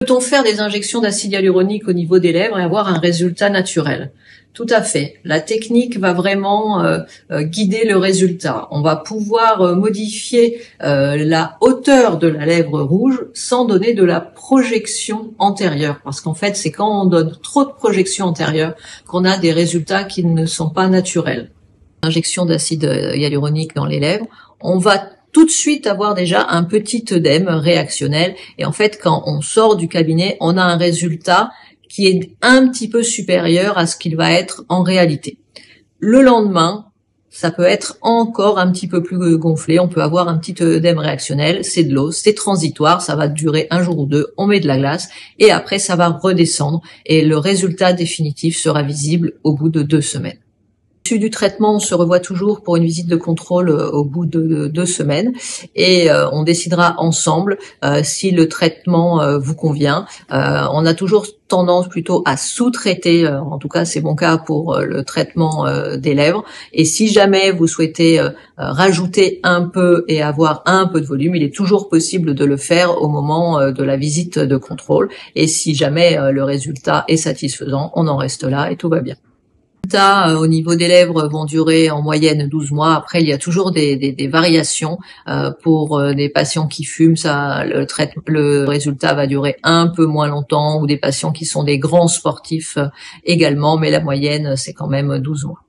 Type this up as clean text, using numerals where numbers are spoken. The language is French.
Peut-on faire des injections d'acide hyaluronique au niveau des lèvres et avoir un résultat naturel? Tout à fait. La technique va vraiment guider le résultat. On va pouvoir modifier la hauteur de la lèvre rouge sans donner de la projection antérieure. Parce qu'en fait, c'est quand on donne trop de projection antérieure qu'on a des résultats qui ne sont pas naturels. Injection d'acide hyaluronique dans les lèvres, on va tout de suite avoir déjà un petit œdème réactionnel. Et en fait, quand on sort du cabinet, on a un résultat qui est un petit peu supérieur à ce qu'il va être en réalité. Le lendemain, ça peut être encore un petit peu plus gonflé, on peut avoir un petit œdème réactionnel, c'est de l'eau, c'est transitoire, ça va durer un jour ou deux, on met de la glace, et après ça va redescendre, et le résultat définitif sera visible au bout de 2 semaines. L'issue du traitement, on se revoit toujours pour une visite de contrôle au bout de 2 semaines et on décidera ensemble si le traitement vous convient. On a toujours tendance plutôt à sous-traiter, en tout cas c'est mon cas pour le traitement des lèvres, et si jamais vous souhaitez rajouter un peu et avoir un peu de volume, il est toujours possible de le faire au moment de la visite de contrôle, et si jamais le résultat est satisfaisant, on en reste là et tout va bien. Les résultats au niveau des lèvres vont durer en moyenne 12 mois. Après, il y a toujours des variations. Pour des patients qui fument, le résultat va durer un peu moins longtemps, ou des patients qui sont des grands sportifs également, mais la moyenne, c'est quand même 12 mois.